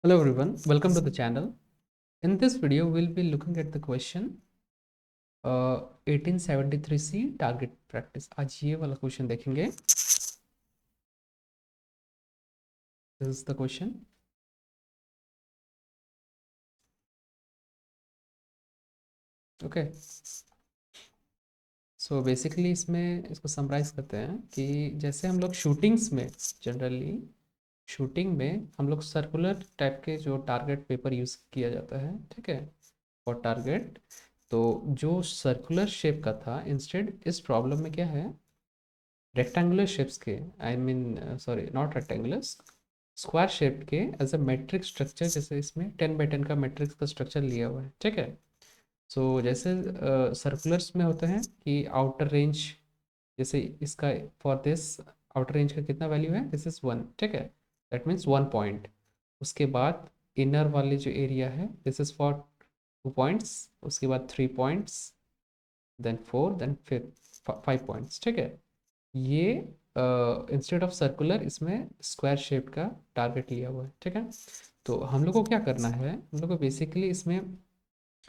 Hello everyone, welcome to the channel. In this video, we'll be looking at the question 1873C target practice. आज ये वाला question देखेंगे. This is the question. Okay. So basically इसमें इसको summarise करते हैं कि जैसे हम लोग शूटिंग्स में जनरली शूटिंग में हम लोग सर्कुलर टाइप के जो टारगेट पेपर यूज़ किया जाता है, ठीक है, फॉर टारगेट. तो जो सर्कुलर शेप का था, इंस्टेड इस प्रॉब्लम में क्या है, रेक्टेंगुलर शेप्स के, I mean sorry not rectangular, square shape के एज अ मैट्रिक्स स्ट्रक्चर, जैसे इसमें 10 by 10 का मैट्रिक्स का स्ट्रक्चर लिया हुआ है, ठीक है. सो जैसे सर्कुलर्स में होते हैं कि आउटर रेंज, जैसे इसका फॉर दिस आउटर रेंज का कितना वैल्यू है, दिस इज 1, ठीक है, दैट मीन्स 1 पॉइंट. उसके बाद इनर वाले जो एरिया है, दिस इज फॉर 2 पॉइंट्स, उसके बाद 3 पॉइंट्स, देन 4, देन फिर 5 पॉइंट्स, ठीक है. ये इंस्टेड ऑफ सर्कुलर इसमें स्क्वायर शेप का टारगेट लिया हुआ है, ठीक है. तो हम लोग को क्या करना है, हम लोग को बेसिकली इसमें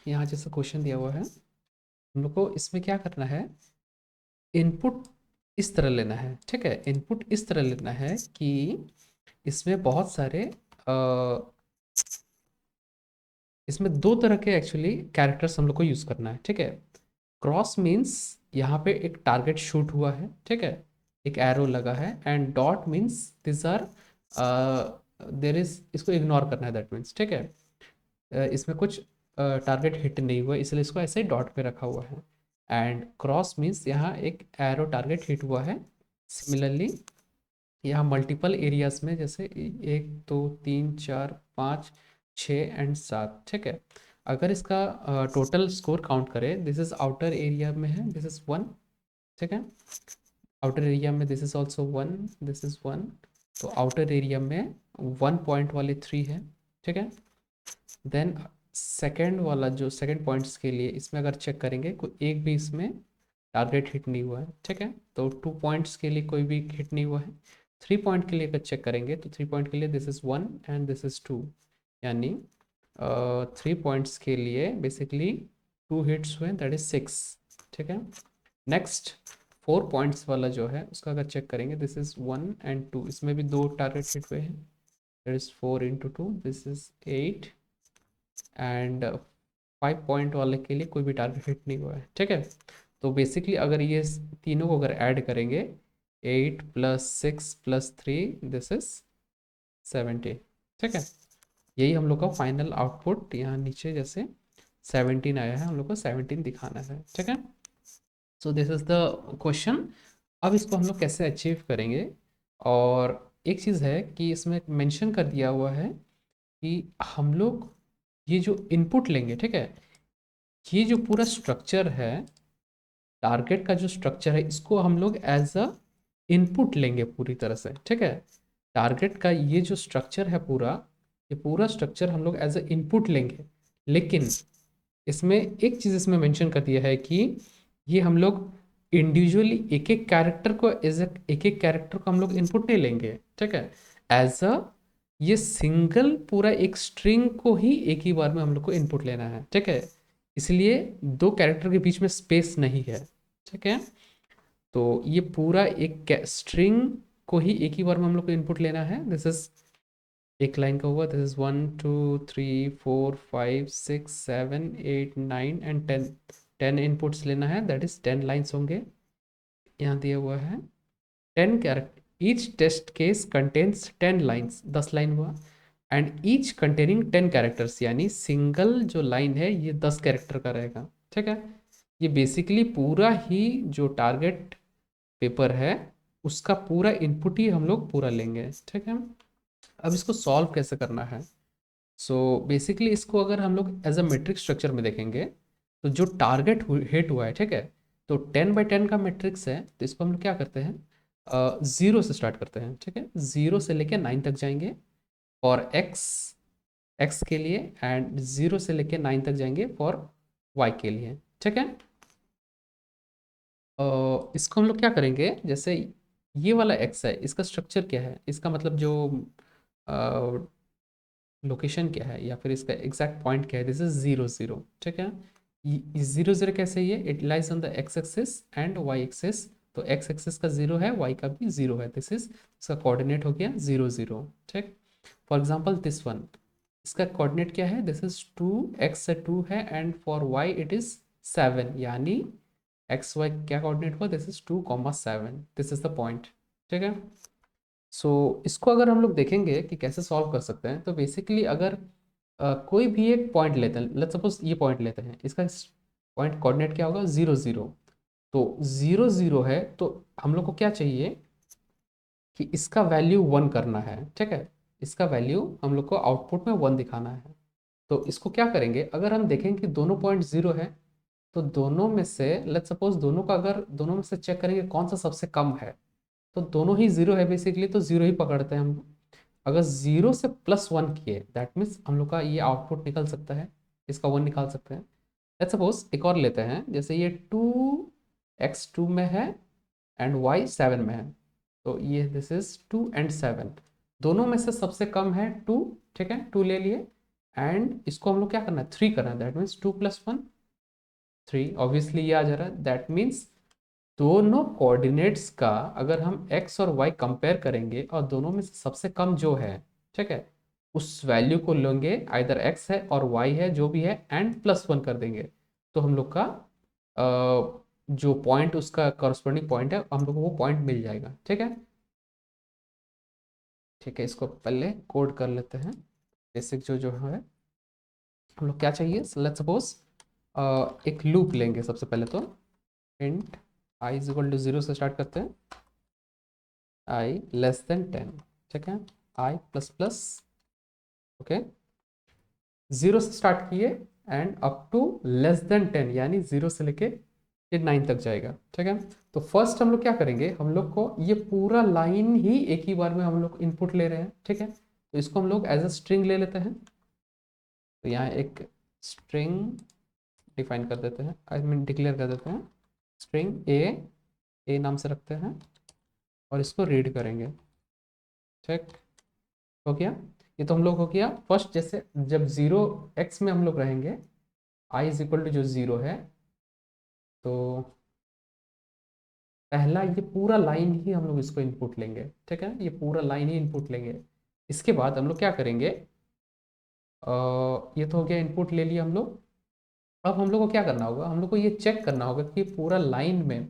यहाँ जैसे क्वेश्चन दिया हुआ है, हम लोग को इसमें क्या करना है, इनपुट इस तरह लेना है, ठीक है. इनपुट इस तरह लेना है कि इसमें बहुत सारे इसमें दो तरह के एक्चुअली कैरेक्टर्स हम लोग को यूज़ करना है, ठीक है. क्रॉस मीन्स यहाँ पे एक टारगेट शूट हुआ है, ठीक है, एक एरो लगा है, and dot means this are there is, इसको इग्नोर करना है, दैट मीन्स, ठीक है. इसमें कुछ टारगेट हिट नहीं हुआ, इसलिए इसको ऐसे ही डॉट पे रखा हुआ है. एंड क्रॉस मीन्स यहाँ एक एरो टारगेट हिट हुआ है. सिमिलरली यहाँ मल्टीपल एरियाज में, जैसे 1 2 3 4 5 6 एंड 7, ठीक है. अगर इसका टोटल स्कोर काउंट करें, दिस इज आउटर एरिया में है, दिस इज 1, ठीक है. आउटर एरिया में this is also 1, this is 1. तो आउटर एरिया में 1 पॉइंट वाले 3 है, ठीक है. देन सेकेंड वाला जो सेकेंड पॉइंट्स के लिए इसमें अगर चेक करेंगे, कोई एक भी इसमें टारगेट हिट नहीं हुआ है, ठीक है. तो 2 पॉइंट्स के लिए कोई भी हिट नहीं हुआ है. 3 पॉइंट के लिए अगर चेक करेंगे, तो 3 पॉइंट के लिए this is 1 and this is 2, यानी 3 पॉइंट्स के लिए बेसिकली 2 हिट्स हुए, दैट इज 6, ठीक है. नेक्स्ट 4 पॉइंट्स वाला जो है उसका अगर चेक करेंगे, दिस इज़ 1 एंड 2, इसमें भी 2 टारगेट हिट हुए हैं, that is 4 × 2, this is 8. And 5 point वाले के लिए कोई भी टारगेट हिट नहीं हुआ है, ठीक है. तो बेसिकली अगर ये तीनों को अगर ऐड करेंगे, 8 + 6 + 3, दिस इज 17, ठीक है. यही हम लोग का फाइनल आउटपुट यहाँ नीचे जैसे 17 आया है, हम लोग को 17 दिखाना है, ठीक है. So this is the question. अब इसको हम लोग कैसे अचीव करेंगे, और एक चीज़ है कि इसमें मेंशन कर दिया हुआ है कि हम लोग ये जो इनपुट लेंगे, ठीक है, ये जो पूरा स्ट्रक्चर है, टारगेट का जो स्ट्रक्चर है, इसको हम लोग एज अ इनपुट लेंगे पूरी तरह से, ठीक है. टारगेट का ये जो स्ट्रक्चर है पूरा, ये पूरा स्ट्रक्चर हम लोग एज अ इनपुट लेंगे. लेकिन इसमें एक चीज़ इसमें मेंशन कर दिया है कि ये हम लोग इंडिविजुअली एक एक कैरेक्टर को एज ए एक एक कैरेक्टर को हम लोग इनपुट नहीं लेंगे, ठीक है. एज अ ये सिंगल पूरा एक स्ट्रिंग को ही एक ही बार में हम लोग को इनपुट लेना है, ठीक है. इसलिए दो कैरेक्टर के बीच में स्पेस नहीं है, ठीक है. तो ये पूरा एक स्ट्रिंग को ही एक ही बार में हम लोग को इनपुट लेना है. दिस इज एक लाइन का हुआ, दिस इज 1 2 3 4 5 6 7 8 9 एंड 10. 10 इनपुट्स लेना है, दैट इज 10 लाइन्स होंगे. यहाँ दिया हुआ है 10 character, each test case contains 10 lines, 10 line हुआ. एंड ईच कंटेनिंग 10 कैरेक्टर्स, यानी सिंगल जो लाइन है ये 10 कैरेक्टर का रहेगा, ठीक है. ये बेसिकली पूरा ही जो टारगेट पेपर है उसका पूरा इनपुट ही हम लोग पूरा लेंगे, ठीक है. अब इसको सॉल्व कैसे करना है. सो बेसिकली इसको अगर हम लोग एज अ मेट्रिक स्ट्रक्चर में देखेंगे, तो जो टारगेट हिट हुआ है, ठीक है, तो 10 by 10 का मैट्रिक्स है, तो इसको हम लोग क्या करते हैं, 0 से स्टार्ट करते हैं, ठीक है. 0 से लेके 9 तक जाएंगे फॉर एक्स, एक्स के लिए, एंड 0 से लेके 9 तक जाएंगे फॉर वाई के लिए, ठीक है. इसको हम लोग क्या करेंगे, जैसे ये वाला एक्स है, इसका स्ट्रक्चर क्या है, इसका मतलब जो लोकेशन क्या है या फिर इसका एग्जैक्ट पॉइंट क्या है, दिस इज 0 0, ठीक है। 0 0 कैसे ये, it lies on the X axis and Y axis, तो एक्स एक्सिस का 0 है, वाई का भी 0 है, दिस इज इसका कोऑर्डिनेट हो गया 0 0, ठीक। फॉर एग्जाम्पल दिस वन, इसका कोऑर्डिनेट क्या है, दिस इज 2, एक्स से 2 है and for why it is 7, यानी एक्स वाई क्या कोऑर्डिनेट हुआ, this is 2,7, this is the point, ठीक है। सो इसको अगर हम लोग देखेंगे कि कैसे सॉल्व कर सकते हैं, तो बेसिकली अगर कोई भी एक पॉइंट लेते हैं, लेट्स सपोज ये पॉइंट लेते हैं, इसका पॉइंट कोऑर्डिनेट क्या होगा, 0 0, तो 0 0 है, तो हम लोग को क्या चाहिए कि इसका वैल्यू 1 करना है, ठीक है। इसका वैल्यू हम लोग को आउटपुट में 1 दिखाना है। तो इसको क्या करेंगे, अगर हम देखें कि दोनों पॉइंट 0 है, तो दोनों में से लेट्स सपोज दोनों का, अगर दोनों में से चेक करेंगे कौन सा सबसे कम है, तो दोनों ही 0 है बेसिकली, तो 0 ही पकड़ते हैं हम। अगर 0 से +1 किए, दैट मीन्स हम लोग का ये आउटपुट निकल सकता है, इसका 1 निकाल सकते हैं। लेट्स सपोज एक और लेते हैं, जैसे ये 2x 2 में है एंड y 7 में है, तो ये दिस इज 2 और 7, दोनों में से सबसे कम है 2, ठीक है, 2 ले लिए, एंड इसको हम लोग क्या करना है, 3 करना है, दैट मीन्स 2 + 1 3, ऑब्वियसली ये आ जा रहा है, दैट मीन्स दोनों कोऑर्डिनेट्स का अगर हम x और y कंपेयर करेंगे और दोनों में से सबसे कम जो है, ठीक है, उस वैल्यू को लेंगे, आइदर x है और y है जो भी है, एंड +1 कर देंगे, तो हम लोग का जो पॉइंट, उसका करस्पॉन्डिंग पॉइंट है, हम लोग को वो पॉइंट मिल जाएगा, ठीक है। ठीक है, इसको पहले कोड कर लेते हैं, बेसिक जो जो है हम लोग क्या चाहिए, लेट्स सपोज एक लूप लेंगे सबसे पहले, तो इंट i = 0 से स्टार्ट करते हैं, i <10, ठीक है, i प्लस प्लस, ओके, 0 से स्टार्ट किए एंड अप टू <10, यानी 0 से लेके ये 9 तक जाएगा, ठीक है। तो फर्स्ट हम लोग क्या करेंगे, हम लोग को ये पूरा लाइन ही एक ही बार में हम लोग इनपुट ले रहे हैं, ठीक है, तो इसको हम लोग एज अ स्ट्रिंग ले लेते हैं, तो यहाँ एक स्ट्रिंग डिफाइन कर देते हैं, आई मीन डिक्लेयर कर देते हैं, स्ट्रिंग ए नाम से रखते हैं, और इसको रीड करेंगे, ठीक हो गया। ये तो हम लोग हो गया फर्स्ट, जैसे जब 0x में हम लोग रहेंगे, i जो 0 है, तो पहला ये पूरा लाइन ही हम लोग इसको इनपुट लेंगे, ठीक है, ये पूरा लाइन ही इनपुट लेंगे। इसके बाद हम लोग क्या करेंगे, ये तो हो गया, इनपुट ले लिया हम लोग। अब हम लोग को क्या करना होगा, हम लोग को ये चेक करना होगा कि पूरा लाइन में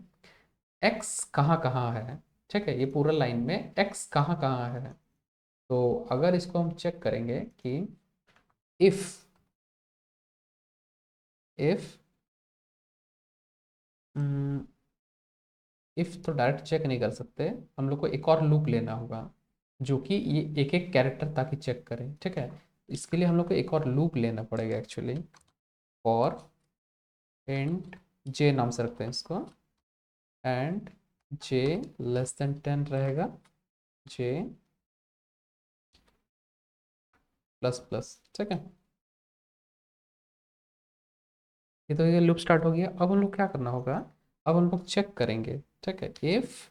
x कहाँ कहाँ है, ठीक है, ये पूरा लाइन में x कहाँ कहाँ है। तो अगर इसको हम चेक करेंगे कि इफ इफ इफ तो डायरेक्ट चेक नहीं कर सकते, हम लोग को एक और लूप लेना होगा, जो कि ये एक एक कैरेक्टर ताकि चेक करें, ठीक है। इसके लिए हम लोग को एक और लूप लेना पड़ेगा एक्चुअली, और इंट जे नाम से रखते हैं इसको, एंड जे <10 रहेगा, जे प्लस प्लस, ठीक है। ये तो ये लूप स्टार्ट हो गया। अब हम लोग क्या करना होगा, अब हम लोग चेक करेंगे, ठीक है, इफ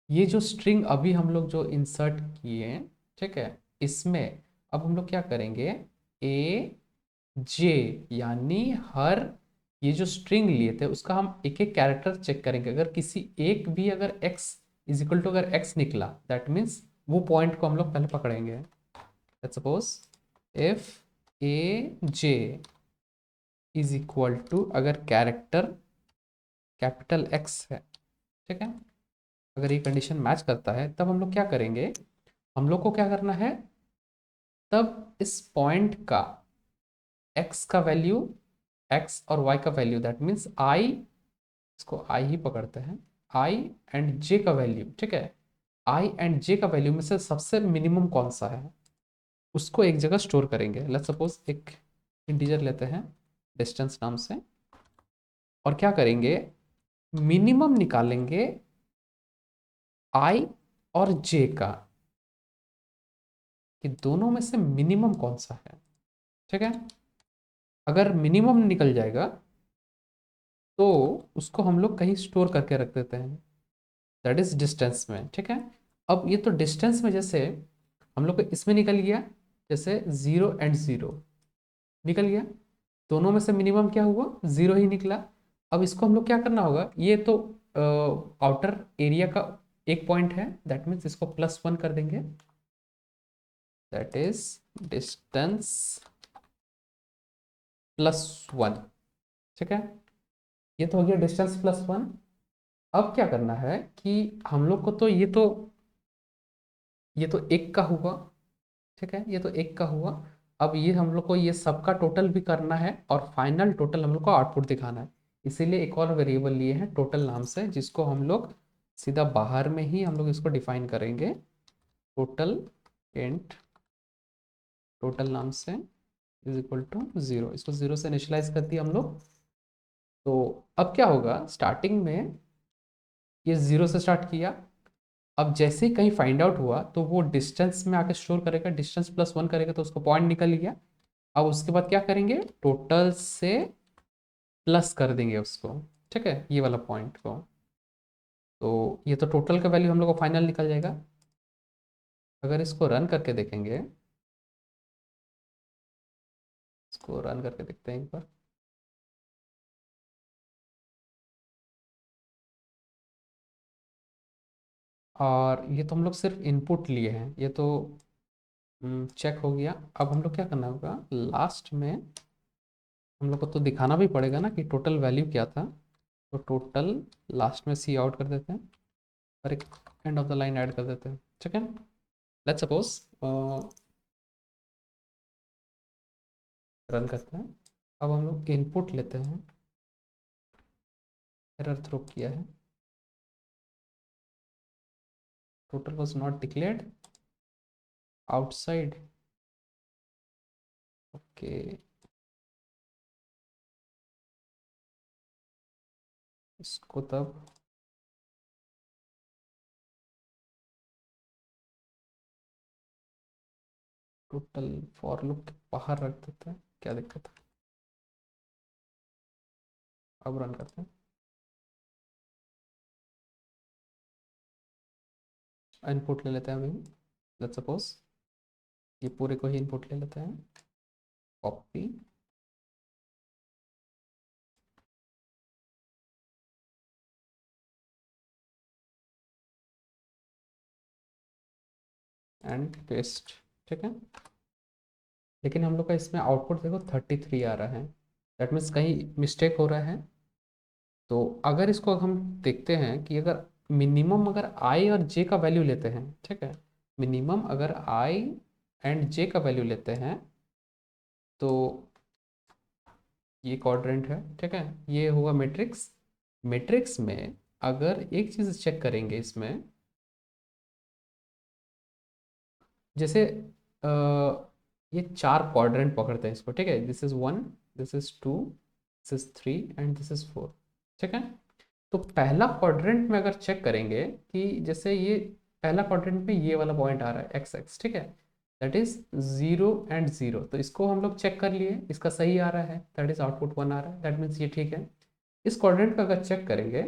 ये जो स्ट्रिंग अभी हम लोग जो इंसर्ट किए, ठीक है, इसमें अब हम लोग क्या करेंगे, ए जे, यानी हर ये जो स्ट्रिंग लिए थे उसका हम एक एक कैरेक्टर चेक करेंगे, अगर किसी एक भी अगर x अगर x निकला, दैट मीन्स वो पॉइंट को हम लोग पहले पकड़ेंगे। लेट्स सपोज इफ ए जे अगर कैरेक्टर कैपिटल X है, ठीक है, अगर ये कंडीशन मैच करता है, तब हम लोग क्या करेंगे, हम लोग को क्या करना है, तब इस पॉइंट का x का वैल्यू, x और y का वैल्यू, दैट मीन्स i, इसको i ही पकड़ते हैं, i एंड j का वैल्यू, ठीक है, i एंड j का वैल्यू में से सबसे मिनिमम कौन सा है, उसको एक जगह स्टोर करेंगे। लेट्स सपोज एक इंटीजर लेते हैं डिस्टेंस नाम से, और क्या करेंगे, मिनिमम निकालेंगे i और j का, कि दोनों में से मिनिमम कौन सा है, ठीक है। अगर मिनिमम निकल जाएगा तो उसको हम लोग कहीं स्टोर करके रख देते हैं, दैट इज डिस्टेंस में, ठीक है। अब ये तो डिस्टेंस में जैसे हम लोग को इसमें निकल गया, जैसे 0 और 0 निकल गया, दोनों में से मिनिमम क्या हुआ, 0 ही निकला। अब इसको हम लोग क्या करना होगा, ये तो आउटर एरिया का एक पॉइंट है, दैट मीन्स इसको +1 कर देंगे, दैट इज डिस्टेंस +1। ठीक है, ये तो हो गया डिस्टेंस +1। अब क्या करना है कि हम लोग को तो ये तो एक का हुआ, ठीक है, ये तो एक का हुआ। अब ये हम लोग को ये सबका टोटल भी करना है और फाइनल टोटल हम लोग को आउटपुट दिखाना है। इसीलिए एक और वेरिएबल लिए हैं टोटल नाम से, जिसको हम लोग सीधा बाहर में ही हम लोग इसको डिफाइन करेंगे, टोटल इंट टोटल नाम से इज इक्वल टू 0। इसको 0 से इनिशियलाइज कर दिया हम लोग। तो अब क्या होगा, स्टार्टिंग में ये 0 से स्टार्ट किया, अब जैसे ही कहीं फाइंड आउट हुआ तो वो डिस्टेंस में आके स्टोर करेगा, डिस्टेंस +1 करेगा तो उसका पॉइंट निकल गया। अब उसके बाद क्या करेंगे, टोटल से प्लस कर देंगे उसको, ठीक है, ये वाला पॉइंट को। तो ये तो टोटल का वैल्यू हम लोग को फाइनल निकल जाएगा। अगर इसको रन करके देखेंगे, इसको रन करके देखते हैं एक बार। और ये तो हम लोग सिर्फ इनपुट लिए हैं, ये तो चेक हो गया। अब हम लोग क्या करना होगा, लास्ट में हम लोग को तो दिखाना भी पड़ेगा ना कि टोटल वैल्यू क्या था। तो टोटल लास्ट में सी आउट कर देते हैं और एक end of the line add कर देते हैं, ठीक है। लेट्स सपोज रन करते हैं। अब हम लोग इनपुट लेते हैं, एरर थ्रो किया है, total was not declared outside, okay. इसको तब टोटल फॉर लूप के बाहर रख देते हैं, क्या दिक्कत है। अब रन करते हैं, इनपुट ले लेते हैं अभी। लेट्स सपोज ये पूरे को ही इनपुट ले लेते हैं, कॉपी एंड पेस्ट, ठीक है। लेकिन हम लोग का इसमें आउटपुट देखो 33 आ रहा है, दैट मीन्स कहीं मिस्टेक हो रहा है। तो अगर इसको हम देखते हैं कि अगर मिनिमम अगर आई और जे का वैल्यू लेते हैं, ठीक है, मिनिमम अगर आई एंड जे का वैल्यू लेते हैं तो ये क्वाड्रेंट है, ठीक है, ये हुआ मैट्रिक्स। मैट्रिक्स में अगर एक चीज़ चेक करेंगे इसमें, जैसे अ, ये 4 क्वाड्रेंट पकड़ते हैं इसको, ठीक है, this is 1, this is 2, this is 3 and this is 4, ठीक है। तो पहला क्वाड्रेंट में अगर चेक करेंगे कि जैसे ये पहला क्वाड्रेंट में ये वाला पॉइंट आ रहा है एक्स एक्स, ठीक है, दैट इज 0 और 0, तो इसको हम लोग चेक कर लिए, इसका सही आ रहा है, दैट इज आउटपुट 1 आ रहा है, दैट मीन्स ये ठीक है। इस क्वाड्रेंट का अगर चेक करेंगे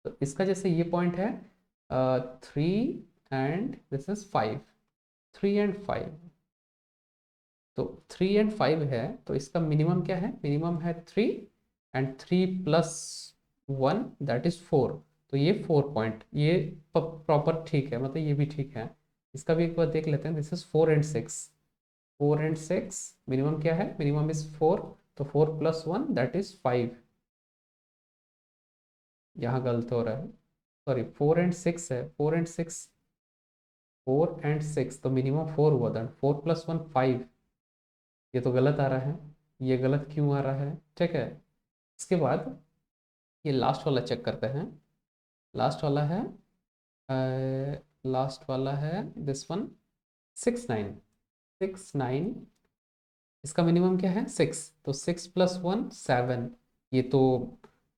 तो इसका जैसे ये पॉइंट है 3 एंड दिस इज 5, 3 और 5, तो 3 और 5 है, तो इसका मिनिमम क्या है, मिनिमम है 3 एंड 3 + 1 दैट इज 4। तो ये 4 पॉइंट, ये प्रॉपर ठीक है, मतलब ये भी ठीक है। इसका भी एक बार देख लेते हैं, दिस इज 4 और 6, 4 और 6 मिनिमम क्या है, मिनिमम इज 4, तो 4 + 1 दैट इज 5। यहाँ गलत हो रहा है, सॉरी 4 और 6 है, 4 और 6, 4 और 6 तो मिनिमम 4 हुआ था, 4 + 1 5, ये तो गलत आ रहा है, ये गलत क्यों आ रहा है, ठीक है। इसके बाद ये लास्ट वाला चेक करते हैं, लास्ट वाला है लास्ट वाला है दिस वन, 6 9, 6 9, इसका मिनिमम क्या है 6, तो 6 + 1 7, ये तो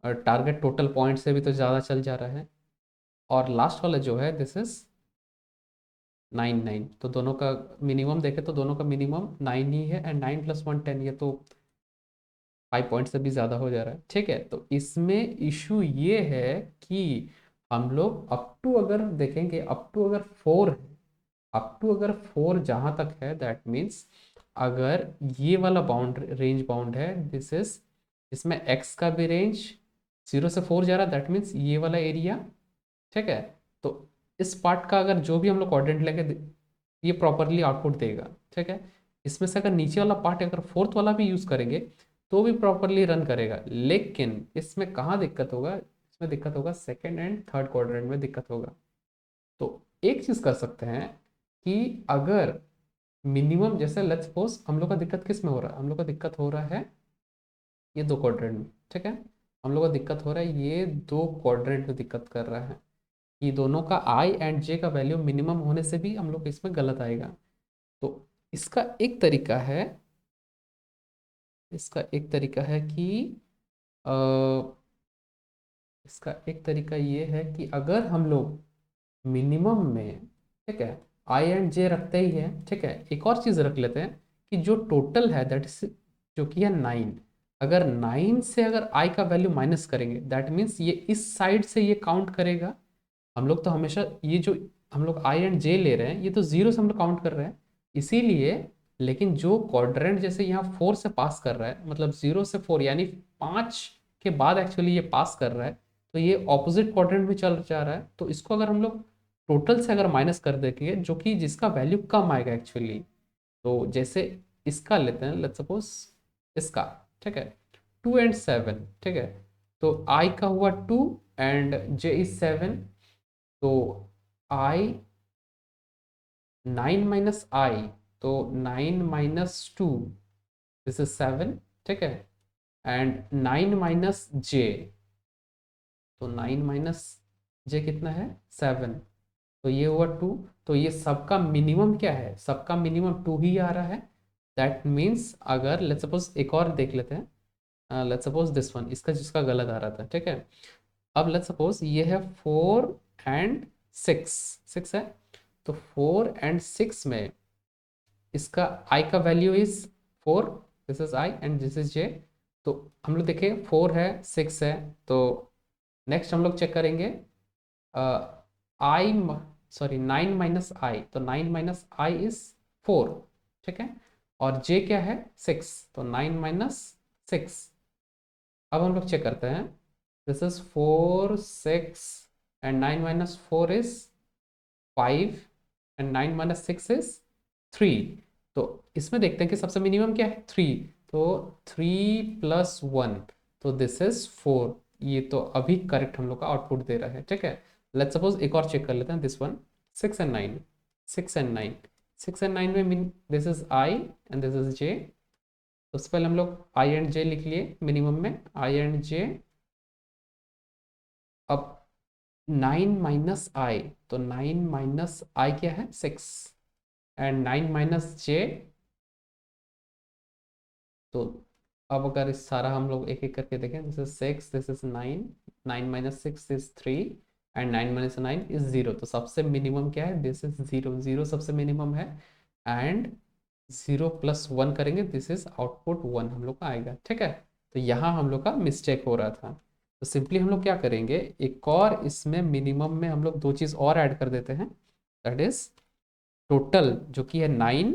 टारगेट टोटल पॉइंट से भी तो ज़्यादा चल जा रहा है। और लास्ट वाला जो है दिस इज 9 9, तो दोनों का मिनिमम देखें तो दोनों का मिनिमम 9 ही है, एंड 9 + 1 10, ये तो 5 पॉइंट से भी ज़्यादा हो जा रहा है, ठीक है। तो इसमें इशू ये है कि हम लोग अप टू अगर देखेंगे, अप टू अगर 4 है, अप टू अगर 4 जहाँ तक है दैट मीन्स अगर ये वाला बाउंड रेंज बाउंड है दिस इज, इसमें x का भी रेंज 0 से 4 जा रहा दैट मीन्स ये वाला एरिया, ठीक है। तो इस पार्ट का अगर जो भी हम लोग कोऑर्डिनेट लेंगे ये प्रॉपरली आउटपुट देगा, ठीक है। इसमें से अगर नीचे वाला पार्ट अगर फोर्थ वाला भी यूज करेंगे तो भी प्रॉपरली रन करेगा, लेकिन इसमें कहाँ दिक्कत होगा, इसमें दिक्कत होगा सेकेंड एंड थर्ड क्वाड्रेंट में दिक्कत होगा। तो एक चीज कर सकते हैं कि अगर मिनिमम जैसे लेट्स सपोज हम लोग का दिक्कत किस में हो रहा है, हम लोग का दिक्कत हो रहा है ये दो क्वाड्रेंट में, ठीक है। हम लोग का दिक्कत हो रहा है ये दो क्वाड्रेंट में दिक्कत कर रहा है, ये दोनों का आई एंड जे का वैल्यू मिनिमम होने से भी हम लोग इसमें गलत आएगा। तो इसका एक तरीका है, इसका एक तरीका है कि अ, इसका एक तरीका ये है कि अगर हम लोग मिनिमम में, ठीक है, आई एंड जे रखते ही है, ठीक है, एक और चीज रख लेते हैं कि जो टोटल है दैट इज जो कि है 9, अगर 9 से अगर आई का वैल्यू माइनस करेंगे दैट मीन्स ये इस साइड से ये काउंट करेगा। हम लोग तो हमेशा ये जो हम लोग आई एंड जे ले रहे हैं ये तो जीरो से हम लोग काउंट कर रहे हैं इसीलिए, लेकिन जो क्वाड्रेंट जैसे यहाँ 4 से पास कर रहा है मतलब 0 से 4 यानी 5 के बाद एक्चुअली ये पास कर रहा है, तो ये ऑपोजिट क्वाड्रेंट में चल जा रहा है। तो इसको अगर हम लोग टोटल से अगर माइनस कर देंगे जो कि जिसका वैल्यू कम आएगा एक्चुअली, तो जैसे इसका लेते हैं लेट्स सपोज इसका, ठीक है, 2 and 7, ठीक है। तो आई का हुआ 2 एंड जे इज 7, तो आई 9 - i, तो 9 - 2 दिस इज 7, ठीक है, एंड 9 - j, तो 9 - j कितना है 7, तो ये हुआ 2। तो ये सबका मिनिमम क्या है, सबका मिनिमम 2 ही आ रहा है। दैट मीन्स अगर लेट्स सपोज एक और देख लेते हैं, लेट्स सपोज दिस वन इसका जिसका गलत आ रहा था, ठीक है। अब लेट्स सपोज ये है 4 and 6, 6 है, तो 4 and 6 में इसका i का value is 4, this is i and this is j। तो हम लोग देखें 4 है 6 है, तो नेक्स्ट हम लोग चेक करेंगे आई सॉरी 9 - i, तो 9 - i इज 4, ठीक है, और j क्या है 6, तो 9 - 6। अब हम लोग चेक करते हैं this is 4 6 and 9 - 4 is 5 and 9 - 6 is 3। तो इसमें देखते हैं कि सबसे मिनिमम क्या है 3, तो 3 + 1, तो दिस इज 4। ये तो अभी करेक्ट हम लोग का आउटपुट दे रहा है, ठीक है। लेट्स सपोज एक और चेक कर लेते हैं this one 6 and 9, 6 and 9, 6 and 9 में this is I and this is J. तो सबसे पहले हम लोग आई एंड जे लिख लिए मिनिमम में आई एंड जे। अब 9 - i, तो 9 - i क्या है 6 एंड 9 - j, तो अब अगर इस सारा हम लोग एक एक करके देखें this is 6 this is 9, 9 - 6 is 3 and 9 - 9 is 0। तो सबसे मिनिमम क्या है दिस इज 0, 0 सबसे मिनिमम है एंड 0 + 1 करेंगे दिस इज आउटपुट 1 हम लोग का आएगा, ठीक है। तो यहाँ हम लोग का मिस्टेक हो रहा था, तो सिंपली हम लोग क्या करेंगे एक और इसमें मिनिमम में हम लोग दो चीज़ और ऐड कर देते हैं दैट इज टोटल जो कि है 9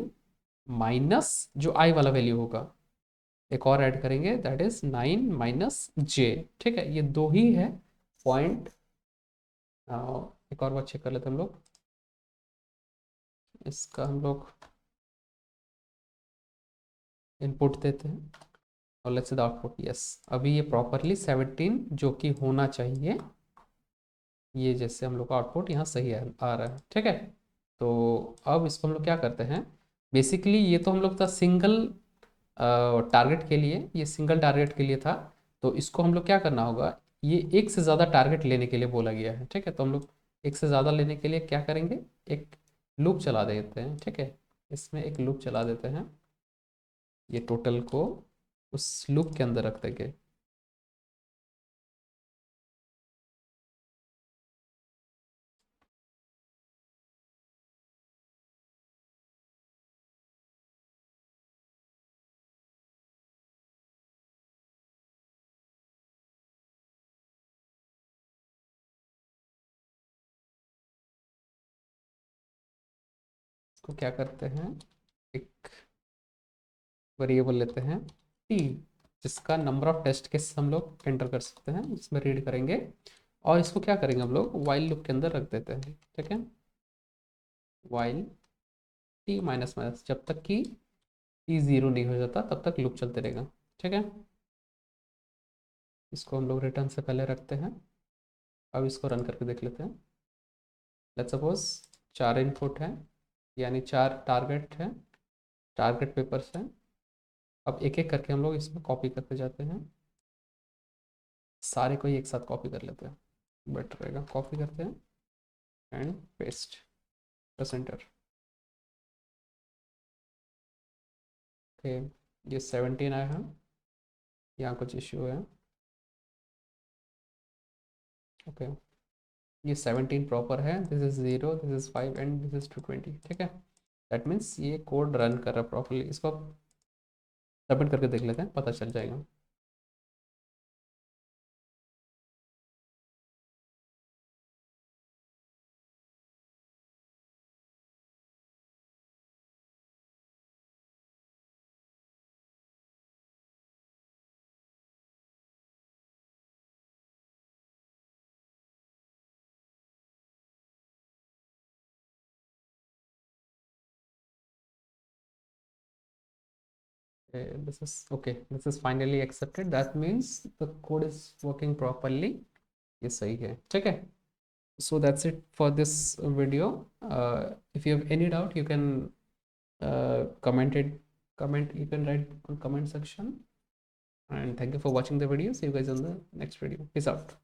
माइनस जो आई वाला वैल्यू होगा, एक और ऐड करेंगे दैट इज 9 - j, ठीक है। ये दो ही है पॉइंट। एक और बार चेक कर लेते हैं हम लोग, इसका हम लोग इनपुट देते हैं और let's say the output yes, अभी ये प्रॉपरली 17 जो कि होना चाहिए, ये जैसे हम लोग का आउटपुट यहाँ सही आ रहा है, ठीक है। तो अब इसको हम लोग क्या करते हैं बेसिकली, ये तो हम लोग था सिंगल टारगेट के लिए, ये सिंगल टारगेट के लिए था। तो इसको हम लोग क्या करना होगा, ये एक से ज़्यादा टारगेट लेने के लिए बोला गया है, ठीक है। तो हम लोग एक से ज़्यादा लेने के लिए क्या करेंगे एक लूप चला देते हैं, ठीक है। इसमें एक लूप चला देते हैं, ये टोटल को उस लूप के अंदर रख देंगे। इसको क्या करते हैं, एक वेरिएबल लेते हैं टी, जिसका नंबर ऑफ टेस्ट केस हम लोग एंटर कर सकते हैं, जिसमें रीड करेंगे, और इसको क्या करेंगे हम लोग वाइल लूप के अंदर रख देते हैं, ठीक है। वाइल टी माइनस माइनस, जब तक कि टी ज़ीरो नहीं हो जाता तब तक लूप चलते रहेगा, ठीक है। इसको हम लोग रिटर्न से पहले रखते हैं। अब इसको रन करके देख लेते हैं। लेट्स सपोज 4 इनपुट हैं, यानी 4 टारगेट हैं, टारगेट पेपर्स हैं। अब एक एक करके हम लोग इसमें कॉपी करते जाते हैं, सारे को ही एक साथ कॉपी कर लेते हैं, बेटर रहेगा। कॉपी करते हैं and paste, press enter. Okay, ये 17 आया है, यहाँ कुछ इश्यू है। ओके, ये 17 प्रॉपर है, this is 0, this is 5 and this is 220, ठीक है। दैट मीन्स ये कोड रन कर रहा है प्रॉपरली। इसको सबमिट करके देख लेते हैं, पता चल जाएगा। This is okay, this is finally accepted, that means the code is working properly। ये सही है, ठीक है। So that's it for this video। If you have any doubt you can comment, you can write on comment section, and thank you for watching the video. See you guys on the next video. Peace out.